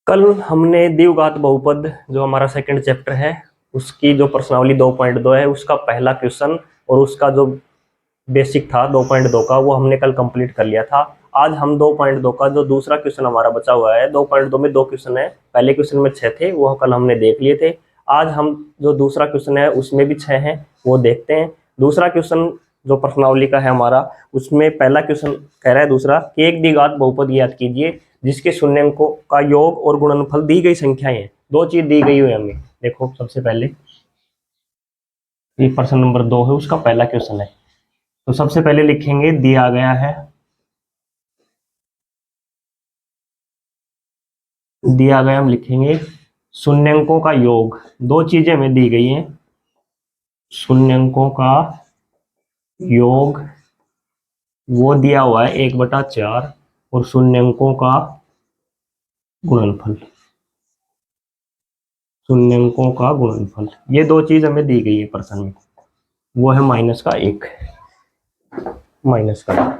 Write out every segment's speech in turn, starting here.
कल हमने द्विघात बहुपद जो हमारा सेकंड चैप्टर है उसकी जो प्रश्नावली 2.2 है उसका पहला क्वेश्चन और उसका जो बेसिक था 2.2 का वो हमने कल कंप्लीट कर लिया था। आज हम 2.2 का जो दूसरा क्वेश्चन हमारा बचा हुआ है, 2.2 में दो क्वेश्चन है, पहले क्वेश्चन में 6 थे वो कल हमने देख लिए थे। आज हम जो दूसरा क्वेश्चन है उसमें भी 6 हैं, वो देखते हैं। दूसरा क्वेश्चन जो प्रश्नावली का है हमारा, उसमें पहला क्वेश्चन कह रहा है दूसरा कि एक द्विघात बहुपद याद कीजिए जिसके शून्यंकों का योग और गुणनफल दी गई संख्याएं हैं। दो चीज दी गई हुई है हमें। देखो सबसे पहले ये प्रश्न नंबर 2 है, उसका पहला क्वेश्चन है। तो सबसे पहले लिखेंगे दिया गया है, दिया गया हम लिखेंगे शून्यंकों का योग। दो चीजें हमें दी गई हैं, शून्यंकों का योग वो दिया हुआ है 1/4 और शून्यंकों का गुणनफल, शून्यंकों का गुणनफल, ये दो चीज हमें दी गई है प्रश्न में। वो है -1, -1।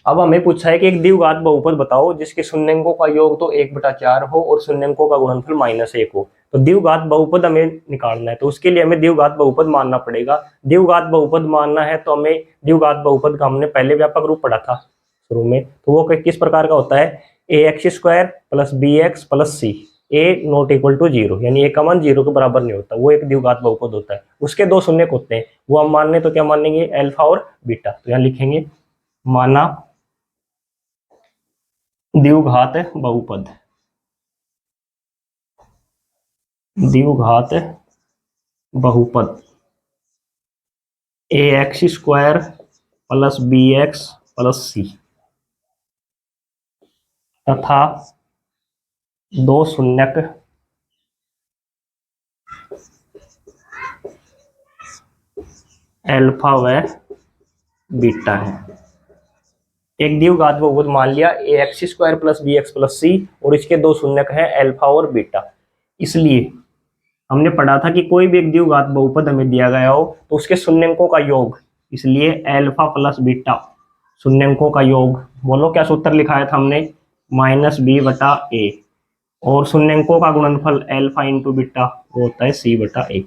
अब हमें पूछा है कि एक द्विघात बहुपद बताओ जिसके शून्यंकों का योग तो 1/4 हो और शून्यंकों का गुणनफल -1 हो। तो द्विघात बहुपद हमें निकालना है, तो उसके लिए हमें द्विघात बहुपद मानना पड़ेगा। द्विघात बहुपद मानना है तो हमें द्विघात बहुपद का हमने पहले व्यापक रूप पढ़ा था शुरू में, तो वो किस प्रकार का होता है, ax² + bx + c, a ≠ 0, यानी a का मान 0 के बराबर नहीं होता, वो एक द्विघात बहुपद होता है। उसके दो शून्यक होते हैं, वो हम मानने तो क्या मानेंगे, अल्फा और बीटा। तो यहाँ लिखेंगे माना द्विघात बहुपद, द्विघात बहुपद ax² + bx + c तथा दो शून्यक अल्फा व बीटा है। एक द्विघात बहुपद मान लिया ax² + bx + c और इसके दो शून्यक हैं अल्फा और बीटा। इसलिए हमने पढ़ा था कि कोई भी एक द्विघात बहुपद हमें दिया गया हो तो उसके शून्यंकों का योग, इसलिए अल्फा + बीटा शून्यंकों का योग। बोलो क्या सूत्र लिखा था हमने, -b/a, और शून्यंकों का गुणनफल अल्फा × बीटा वो होता है c/a।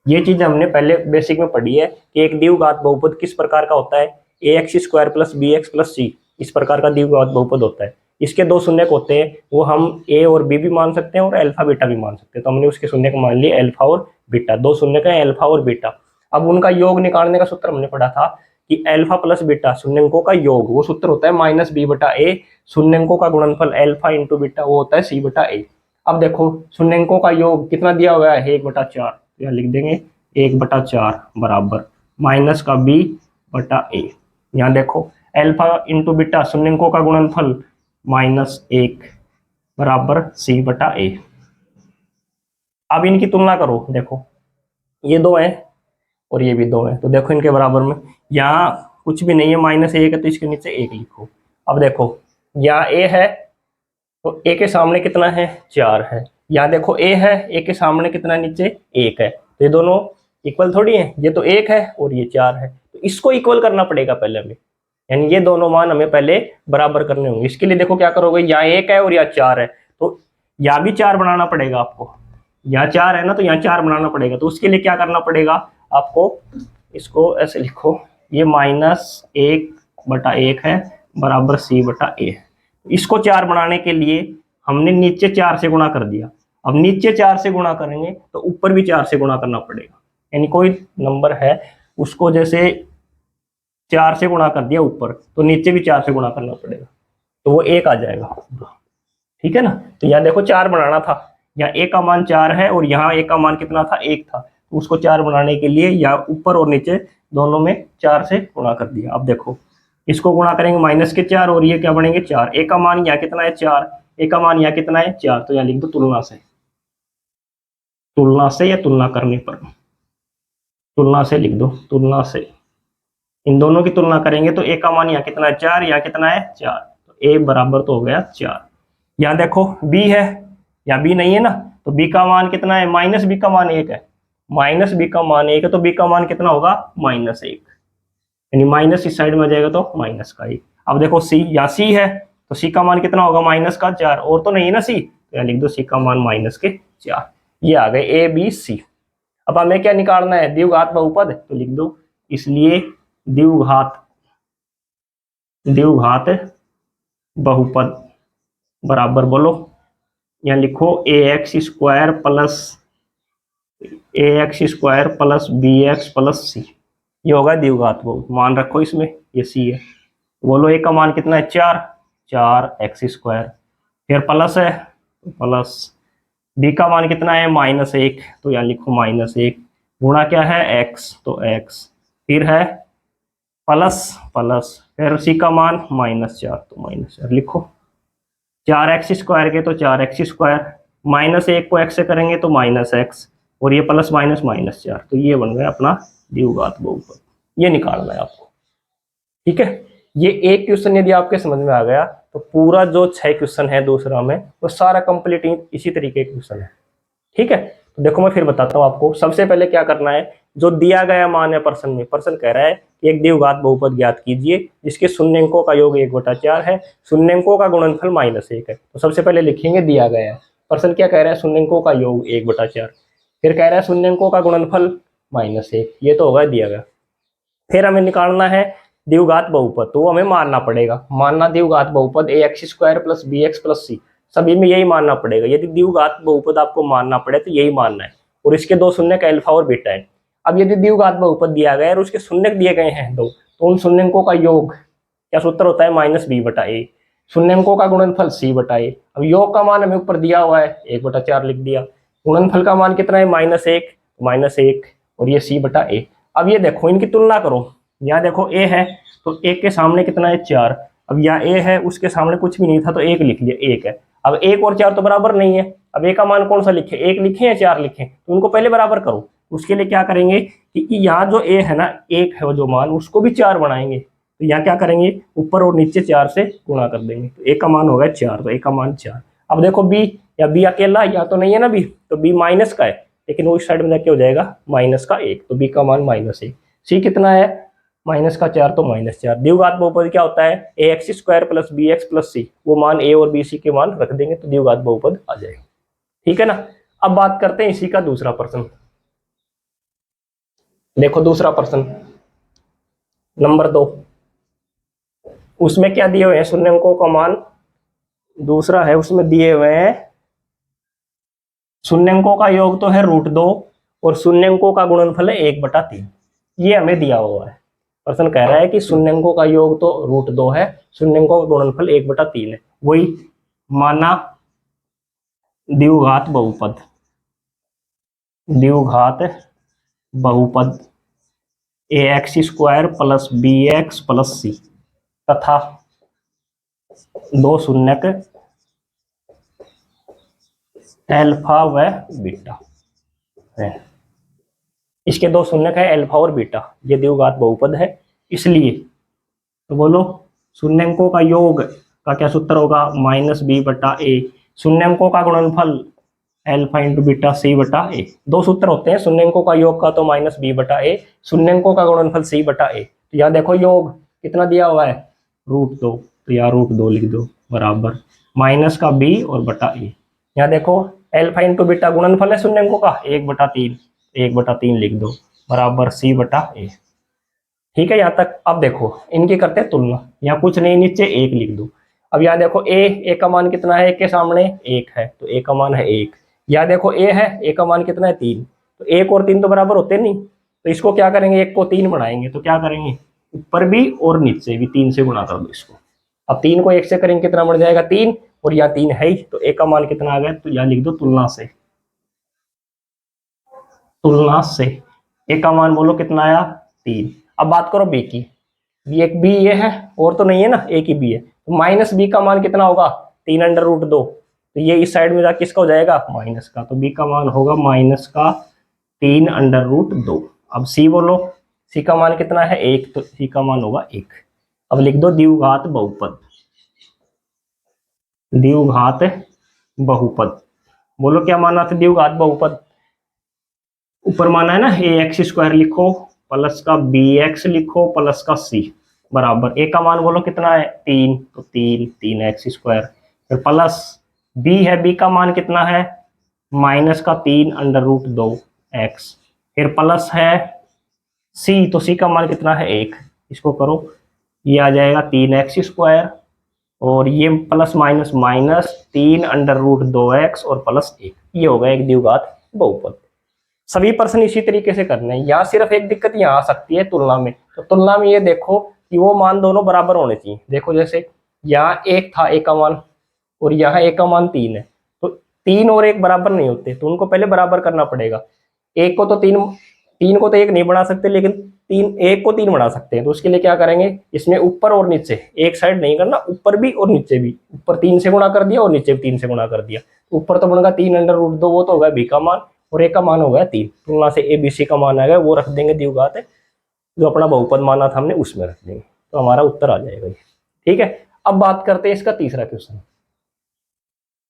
ये चीज हमने पहले बेसिक में पढ़ी है कि एक द्विघात बहुपद किस प्रकार का होता है, ax² + bx + c, इस प्रकार का द्विघात बहुपद होता है। इसके दो शून्यक होते हैं, वो हम a और b भी मान सकते हैं और अल्फा बीटा भी मान सकते हैं। तो हमने उसके शून्यक मान लिए अल्फा और बीटा, दो शून्यक है अल्फा और बीटा। अब उनका योग निकालने का सूत्र हमने पढ़ा था कि अल्फा + बीटा शून्यंकों का योग, वो सूत्र होता है -b/a, शून्यंकों का गुणनफल अल्फा × बीटा वो होता है c/a। अब देखो शून्यंकों का योग कितना दिया हुआ है, 1/4, यहाँ लिख देंगे 1/4 बराबर -b/a। यहाँ देखो अल्फा × बीटा शून्यंकों का गुणनफल -1 बराबर c/a। अब इनकी तुलना करो, देखो ये दो है और ये भी दो है, तो देखो इनके बराबर में यहाँ कुछ भी नहीं है, -1 है तो इसके नीचे 1 लिखो। अब देखो यहाँ a है तो a के सामने कितना है, 4 है। यहाँ देखो a है, a के सामने कितना नीचे 1 है, तो ये दोनों इक्वल थोड़ी है, ये तो 1 है और ये 4 है, तो इसको इक्वल करना पड़ेगा पहले हमें, यानी ये दोनों मान हमें पहले बराबर करने होंगे। इसके लिए देखो क्या करोगे, यहाँ 1 है और यहाँ 4 है, तो यहाँ भी 4 बनाना पड़ेगा आपको। यहाँ 4 है ना, तो यहाँ 4 बनाना पड़ेगा। तो उसके लिए क्या करना पड़ेगा आपको, इसको ऐसे लिखो, ये -1/1 है बराबर c/a। इसको 4 बनाने के लिए हमने नीचे 4 से गुणा कर दिया। अब नीचे 4 से गुणा करेंगे तो ऊपर भी 4 से गुणा करना पड़ेगा, यानी कोई नंबर है उसको जैसे 4 से गुणा कर दिया ऊपर, तो नीचे भी 4 से गुणा करना पड़ेगा, तो वो 1 आ जाएगा। ठीक है ना, तो यहाँ देखो 4 बनाना था, यहाँ a का मान 4 है और यहाँ a का मान कितना था, 1 था, तो उसको 4 बनाने के लिए यहाँ ऊपर और नीचे दोनों में 4 से गुणा कर दिया। अब देखो इसको गुणा करेंगे -4 और ये क्या बनेंगे 4, a का मान यहाँ कितना है 4, a का मान यहाँ कितना है 4, तो यहाँ लिख दो तुलना से, तुलना से या तुलना करने पर, तुलना से लिख दो, तुलना से। इन दोनों की तुलना करेंगे तो a का मान यहाँ कितना है 4, यहाँ कितना है 4, तो a बराबर तो हो गया 4। यहाँ देखो b है, यहाँ b नहीं है ना, तो b का मान कितना है, -b का मान 1 है, -b का मान 1 है, तो b का मान कितना होगा -1, यानी माइनस इस साइड में आ जाएगा तो -1। अब देखो c, यहाँ c है तो c का मान कितना होगा -4, और तो नहीं है ना c, तो यहाँ लिख दो सी का मान माइनस के 4। ये आ गए ए बी सी। अब हमें क्या निकालना है, द्विघात बहुपद, तो लिख दो इसलिए द्विघात बहुपद बराबर बोलो, यहाँ लिखो a x square plus b x plus c. ये होगा द्विघात बहुपद, मान रखो इसमें ये सी है। बोलो ए का मान कितना है 4 एक्स स्क्वायर, फिर प्लस है प्लस बी का मान कितना है -1, तो यहाँ लिखो -1 गुणा क्या है एक्स, तो एक्स, फिर है प्लस फिर सी का मान -4, तो -4 लिखो। 4x स्क्वायर के तो 4x स्क्वायर, -1 को x से करेंगे तो -x, और ये प्लस माइनस -4, तो ये बन गया अपना द्विघात बहुपद। ये निकालना है आपको, ठीक है। ये एक क्वेश्चन यदि आपके समझ में आ गया तो पूरा जो 6 क्वेश्चन है दूसरा में वो सारा कंप्लीट इसी तरीके के क्वेश्चन है, ठीक है। तो देखो मैं फिर बताता हूँ आपको। सबसे पहले क्या करना है, जो दिया गया मान है प्रश्न में, प्रश्न कह रहा है कि एक द्विघात बहुपद ज्ञात कीजिए जिसके शून्यंकों का योग 1/4 है, शून्यंकों का गुणनफल -1 है। तो सबसे पहले लिखेंगे दिया गया है, प्रश्न क्या कह रहा है, शून्यंकों का योग 1/4, फिर कह रहा है शून्यंकों का गुणनफल -1, ये तो होगा दिया गया। फिर हमें निकालना है द्विघात बहुपद, तो हमें मानना पड़ेगा, मानना द्विघात बहुपद ax² प्लस bx प्लस सी, सभी में यही मानना पड़ेगा। यदि द्विघात बहुपद आपको मानना पड़े तो यही मानना है, और इसके दो शून्यक अल्फा और बीटा है। अब यदि द्विघात बहुपद दिया गया है और उसके शून्यक दिए गए हैं 2, तो उन शून्यकों का योग क्या सूत्र होता है -b/a, शून्यकों का गुणनफल c/a। अब योग का मान हमें ऊपर दिया हुआ है 1/4 लिख दिया, गुणनफल का मान कितना है -1, और ये c/a। अब ये देखो इनकी तुलना करो, यहाँ देखो a है तो 1 के सामने कितना है 4, अब यहाँ a है उसके सामने कुछ भी नहीं था तो 1 लिख लिया, 1 है। अब 1 और 4 तो बराबर नहीं है, अब a का मान कौन सा लिखे, 1 लिखे या 4 लिखे, तो उनको पहले बराबर करो। उसके लिए क्या करेंगे कि यहाँ जो a है ना, 1 है वो जो मान, उसको भी 4 बनाएंगे, तो यहाँ क्या करेंगे ऊपर और नीचे 4 से गुणा कर देंगे, तो a का मान होगा 4, तो a का मान 4। अब देखो b, या b अकेला यहाँ तो नहीं है ना b, तो b माइनस का है, लेकिन वो इस साइड में जाके हो जाएगा -1, तो b का मान -1। c कितना है -4, तो -4। द्विघात बहुपद क्या होता है, ax² प्लस bx प्लस सी, वो मान a और b c के मान रख देंगे तो द्विघात बहुपद आ जाएगा, ठीक है ना। अब बात करते हैं इसी का दूसरा प्रश्न। देखो दूसरा प्रश्न नंबर 2, उसमें क्या दिए हुए हैं, शून्यंकों का मान, दूसरा है उसमें दिए हुए हैं शून्यंकों का योग तो है √2 और शून्यंकों का गुणनफल है 1/3, ये हमें दिया हुआ है। प्रश्न कह रहा है कि शून्यंकों का योग तो √2 है, शून्यंकों का गुणनफल 1/3 है, वही माना द्विघात बहुपद ax² प्लस bx प्लस सी तथा दो शून्यक अल्फा व बीटा है। इसके दो शून्यक है अल्फा और बीटा, ये द्विघात बहुपद है। इसलिए तो बोलो शून्यंकों का योग का क्या सूत्र होगा, -b/a, शून्यंकों का गुणनफल अल्फा इंटू बीटा c/a। दो सूत्र होते हैं शून्यंकों का योग का, तो -b/a, शून्यंकों का गुणनफल c/a। तो यहाँ देखो योग कितना दिया हुआ है √2, तो यहाँ √2 लिख दो बराबर माइनस का b और बटा a। यहाँ देखो अल्फा इंटू बीटा गुणनफल है शून्यंकों का 1/3 लिख दो बराबर c/a, ठीक है यहाँ तक। अब देखो इनकी करते हैं तुलना, यहाँ कुछ नहीं नीचे 1 लिख दो। अब यहाँ देखो a का मान कितना है, 1 के सामने 1 है तो a का मान है 1। यहाँ देखो a है, a का मान कितना है 3, तो 1 और 3 तो बराबर होते नहीं, तो इसको क्या करेंगे 1 को 3 बनाएंगे, तो क्या करेंगे ऊपर भी और नीचे भी 3 से गुणा कर दो इसको। अब 3 को 1 से करेंगे कितना बढ़ जाएगा 3, और यहाँ 3 है ही, तो a का मान कितना आ गया, तो यहाँ लिख दो तुलना से a का मान बोलो कितना आया 3। अब बात करो b की, b एक b ये है और तो नहीं है ना, एक ही b है, तो -b का मान कितना होगा 3/√2, तो ये इस साइड में जाके किसका हो जाएगा माइनस का, तो b का मान होगा -3/√2। अब c बोलो, c का मान कितना है 1, तो c का मान होगा 1। अब लिख दो द्विघात बहुपद, बोलो क्या माना था द्विघात बहुपद, ऊपर माना है ना ax² लिखो प्लस का bx लिखो प्लस का c बराबर a का मान बोलो कितना है 3, तो 3x², फिर प्लस बी है, बी का मान कितना है माइनस का 3√2x, फिर प्लस है सी, तो सी का मान कितना है 1, इसको करो, ये आ जाएगा 3x², और ये प्लस माइनस माइनस 3√2x और प्लस 1, ये होगा एक द्विघात बहुपद। सभी प्रश्न इसी तरीके से करने हैं। यहाँ सिर्फ एक दिक्कत यहाँ आ सकती है तुलना में, तो तुलना में ये देखो कि वो मान दोनों बराबर होने चाहिए। देखो जैसे यहाँ 1 था, एक का मान, और यहाँ एक का मान 3 है, तो 3 और 1 बराबर नहीं होते, तो उनको पहले बराबर करना पड़ेगा। एक को तो 3 को तो 1 नहीं बना सकते, लेकिन 1 को 3 बना सकते हैं। तो उसके लिए क्या करेंगे, इसमें ऊपर और नीचे एक साइड नहीं करना, ऊपर भी और नीचे भी। ऊपर 3 से गुणा कर दिया और नीचे भी 3 से गुणा कर दिया। ऊपर तो बनेगा 3√2, वो तो होगा बी का मान, और एक का मान हो गया 3। तुलना से ए बी सी का मान आ गया, वो रख देंगे द्विघात है, जो अपना बहुपद माना था हमने उसमें रख देंगे, तो हमारा उत्तर आ जाएगा। ठीक है, अब बात करते हैं इसका तीसरा क्वेश्चन।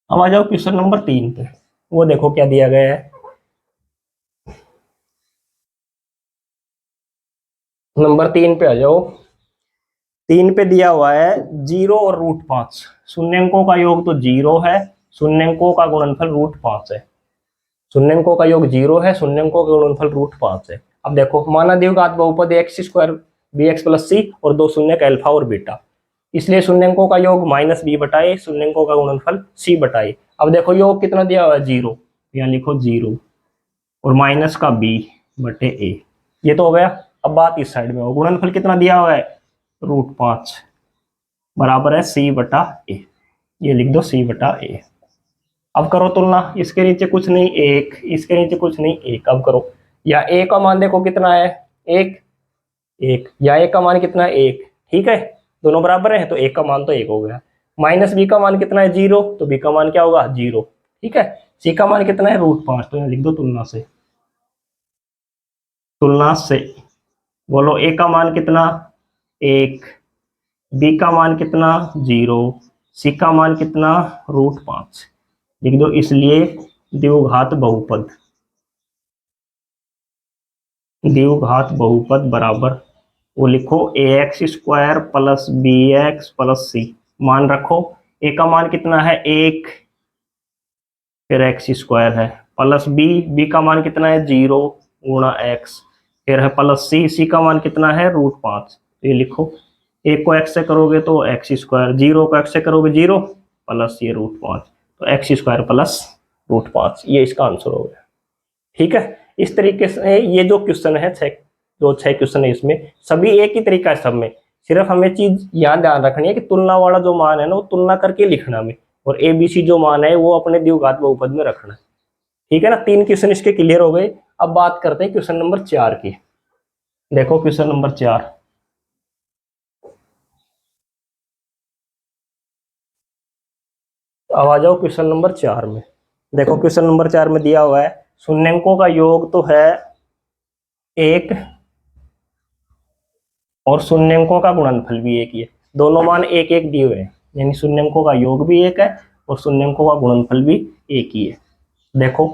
अब आ जाओ क्वेश्चन नंबर 3 पे। वो देखो क्या दिया गया है। नंबर 3 पे आ जाओ। 3 पे दिया हुआ है 0 और √5, शून्यंकों का योग तो 0 है, शून्यंकों का गुणनफल √5 है। शून्यंकों का योग 0 है, शून्यंकों का गुणनफल √5 है। अब देखो माना द्विघात बहुपद x² bx + c और दो शून्यक अल्फा और बीटा, इसलिए शून्यंकों का योग -b/a, शून्यंकों का गुणनफल c/a। अब देखो योग कितना दिया हुआ है 0, यहाँ लिखो 0 और माइनस का b/a, ये तो हो गया। अब बात इस साइड में हो, गुणनफल कितना दिया हुआ है √5 बराबर है c/a, ये लिख दो c/a। अब करो तुलना, इसके नीचे कुछ नहीं 1, इसके नीचे कुछ नहीं 1। अब करो, या a का मान देखो कितना है 1, या a का मान कितना है 1, ठीक है, दोनों बराबर है, तो a का मान तो 1 हो गया। माइनस b का मान कितना है 0, तो b का मान क्या होगा 0, ठीक है। c का मान कितना है √5, तो यहाँ लिख दो तुलना से। तुलना से बोलो a का मान कितना 1, b का मान कितना 0, c का मान कितना √5, लिख दो। इसलिए द्विघात बहुपद, द्विघात बहुपद बराबर, वो लिखो ax² + bx + c, मान रखो a का मान कितना है 1, फिर x² है, प्लस b का मान कितना है 0 गुणा x, फिर है प्लस c का मान कितना है √5। तो ये लिखो, 1 को x से करोगे तो x², 0 को x से करोगे 0, प्लस ये √5, तो x² + √5, ये इसका आंसर हो गया। ठीक है, इस तरीके से ये जो क्वेश्चन है जो 6 क्वेश्चन है, इसमें सभी एक ही तरीका है सब में। सिर्फ हमें चीज याद ध्यान रखनी है कि तुलना वाला जो मान है ना, वो तुलना करके लिखना में, और ABC जो मान है वो अपने द्विघात बहुपद में रखना। ठीक है ना, 3 क्वेश्चन इसके क्लियर हो गए। अब बात करते हैं क्वेश्चन नंबर 4 की। देखो क्वेश्चन नंबर 4, अब आ जाओ क्वेश्चन नंबर 4 में। देखो क्वेश्चन नंबर 4 में दिया हुआ है शून्यंकों का योग तो है 1 और शून्यंकों का गुणनफल भी 1 ही है। दोनों मान 1 दिए हुए हैं, यानी शून्यंकों का योग भी 1 है और शून्यंकों का गुणनफल भी 1 ही है। देखो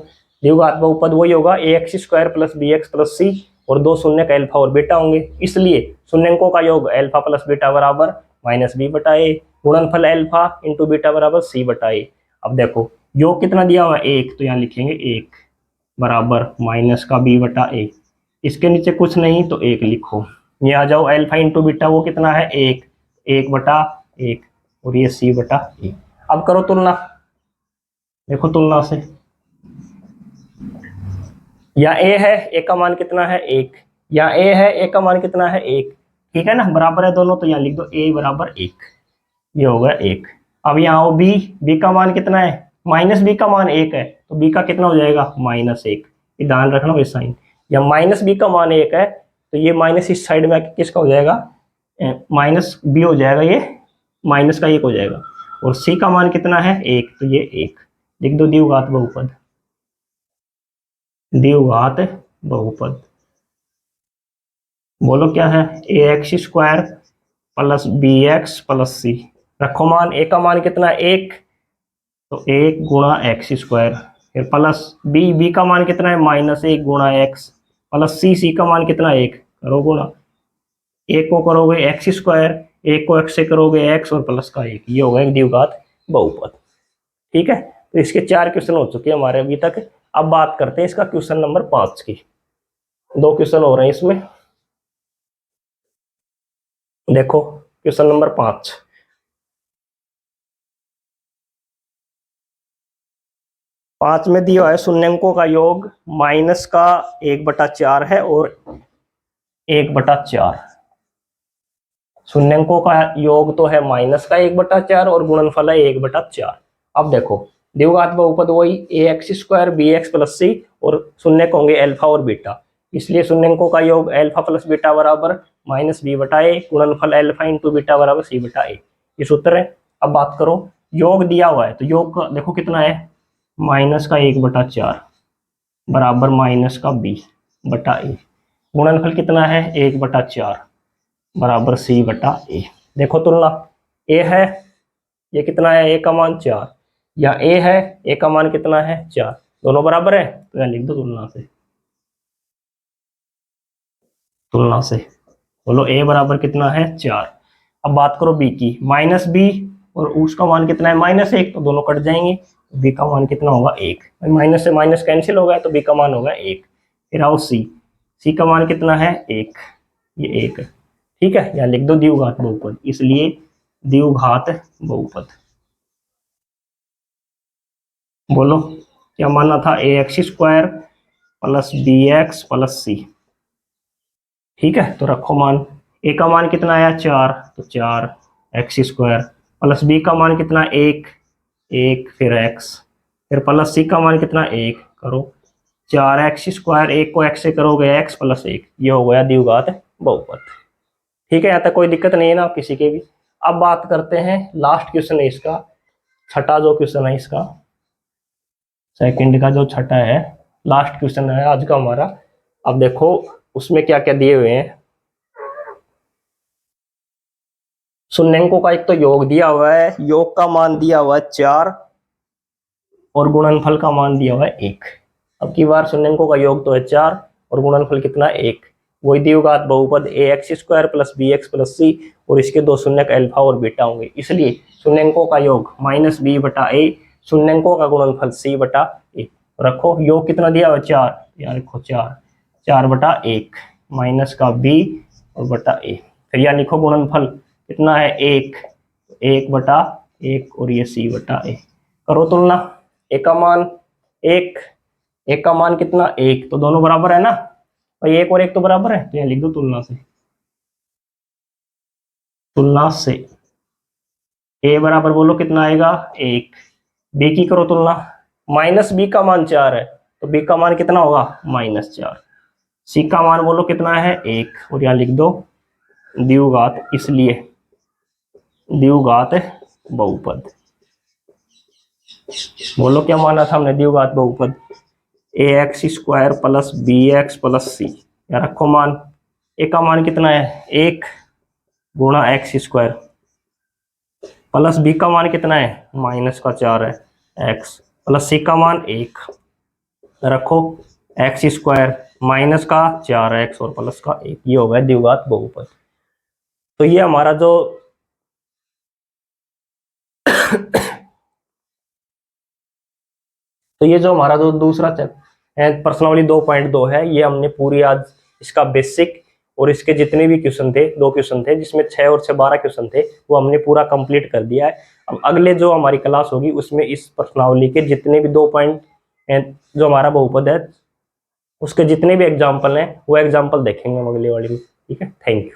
द्विघात बहुपद वही होगा ax² + bx + c, और दो शून्यक अल्फा और बीटा होंगे, इसलिए शून्यंकों का योग अल्फा + बीटा बराबर -b/a, गुणनफल अल्फा × बीटा बराबर c/a। अब देखो योग कितना दिया हुआ है 1, तो यहाँ लिखेंगे 1 बराबर माइनस का b/a, इसके नीचे कुछ नहीं तो 1 लिखो। ये आ जाओ अल्फा × बीटा, वो कितना है 1, 1/1, और ये c/a। अब करो तुलना, देखो तुलना से, या a है, a का मान कितना है 1, या a है, a का मान कितना है 1, ठीक है ना, बराबर है दोनों, तो यहाँ लिख दो a बराबर 1, ये हो गया 1। अब यहाँ आओ b का मान कितना है, -b का मान 1 है, तो b का कितना हो जाएगा -1, ये ध्यान रखना ये साइन। या -b का मान 1 है, तो ये माइनस इस साइड में किसका हो जाएगा, -b हो जाएगा, ये माइनस का 1 हो जाएगा। और c का मान कितना है 1, तो ये 1, लिख दो द्विघात बहुपद, द्विघात बहुपद। बोलो क्या है, ax² + bx + c, रखो मान, a का मान कितना है 1, तो 1 गुणा x², फिर प्लस b का मान कितना है -1 गुणा x, प्लस c का मान कितना है 1, करो गुणा, 1 को करोगे x², 1 को x से करोगे x, और प्लस का 1, ये होगा एक द्विघात बहुपद। ठीक है, तो इसके 4 क्वेश्चन हो चुके हैं हमारे अभी तक। अब बात करते हैं इसका क्वेश्चन नंबर 5 की। 2 क्वेश्चन हो रहे हैं इसमें। देखो क्वेश्चन नंबर 5, पांच में दिया है शून्यंकों का योग माइनस का 1/4 है और 1/4। शून्यंकों का योग तो है माइनस का 1/4 और गुणनफल है 1/4। अब देखो द्विघात बहुपद वही ax² bx प्लस सी और शून्यक होंगे अल्फा और बीटा, इसलिए शून्यंकों का योग अल्फा प्लस बीटा बराबर -b/a, गुणनफल अल्फा इंटू बीटा बराबर c/a। ये सूत्र है। अब बात करो, योग दिया हुआ है तो योग का देखो कितना है, माइनस का 1/4 बराबर माइनस का b/a। गुणनफल कितना है 1/4 बराबर c/a। देखो तुलना, a है, ये कितना है, a का मान 4, या a है, a का मान कितना है 4, दोनों बराबर है तो यहाँ लिख दो तुलना से। तुलना से बोलो a बराबर कितना है 4। अब बात करो b की, -b और उसका मान कितना है -1, तो दोनों कट जाएंगे, b का मान कितना होगा 1, माइनस से माइनस कैंसिल हो गया तो b का मान होगा 1। फिर आओ c का मान कितना है 1, ये 1 है। ठीक है, यहाँ लिख दो द्विघात बहुपद, इसलिए द्विघात बहुपद। बोलो क्या माना था, ax² प्लस bx प्लस सी। ठीक है, तो रखो मान, a का मान कितना आया 4, तो 4x² प्लस b का मान कितना 1, फिर x, फिर प्लस c का मान कितना 1, करो 4x², 1 को x से करोगे x प्लस 1, ये हो गया द्विघात बहुपद। ठीक है, यहाँ तक कोई दिक्कत नहीं है ना किसी के भी। अब बात करते हैं लास्ट क्वेश्चन है इसका, छठा जो क्वेश्चन है इसका, सेकंड का जो छठा है, लास्ट क्वेश्चन है आज का हमारा। अब देखो उसमें क्या क्या दिए हुए हैं। शून्यंकों का एक तो योग दिया हुआ है, योग का मान दिया हुआ है 4 और गुणनफल का मान दिया हुआ है 1। अब की बार शून्यंकों का योग तो है 4 और गुणनफल कितना 1। वही द्विघात बहुपद ax² प्लस bx प्लस सी और इसके दो शून्यक अल्फा और बीटा होंगे, इसलिए शून्यंकों का योग -b/a, शून्यंकों का गुणनफल c/a। रखो योग कितना दिया हुआ 4, यहाँ लिखो 4/1 माइनस का b और बटा a। फिर यहाँ लिखो गुणनफल कितना है 1/1 और ये c/a। करो तुलना, a का मान 1, एक का मान कितना 1, तो दोनों बराबर है ना, और 1 और 1 तो बराबर है, तो यहाँ लिख दो तुलना से। तुलना से a बराबर बोलो कितना आएगा 1, b की करो तुलना, -b का मान 4 है तो b का मान कितना होगा -4, c का मान बोलो कितना है 1 और यहाँ लिख दो द्विघात, इसलिए द्विघात बहुपद। बोलो क्या माना था हमने द्विघात बहुपद, ax² प्लस bx प्लस सी। या रखो मान, a का मान कितना है 1 गुणा x² प्लस b का मान कितना है -4 है x प्लस c का मान 1, रखो x² माइनस का 4x और प्लस का 1, ये हो गया द्विघात बहुपद। तो ये हमारा जो तो ये जो हमारा जो दूसरा प्रश्नावली 2.2 है, ये हमने पूरी आज इसका बेसिक और इसके जितने भी क्वेश्चन थे, 2 क्वेश्चन थे जिसमें 6 और 6 12 क्वेश्चन थे, वो हमने पूरा कंप्लीट कर दिया है। अब अगले जो हमारी क्लास होगी उसमें इस प्रश्नावली के जितने भी 2 पॉइंट जो हमारा बहुपद है उसके जितने भी एग्जाम्पल हैं वो एग्जाम्पल देखेंगे हम अगले वाली में। ठीक है, थैंक यू।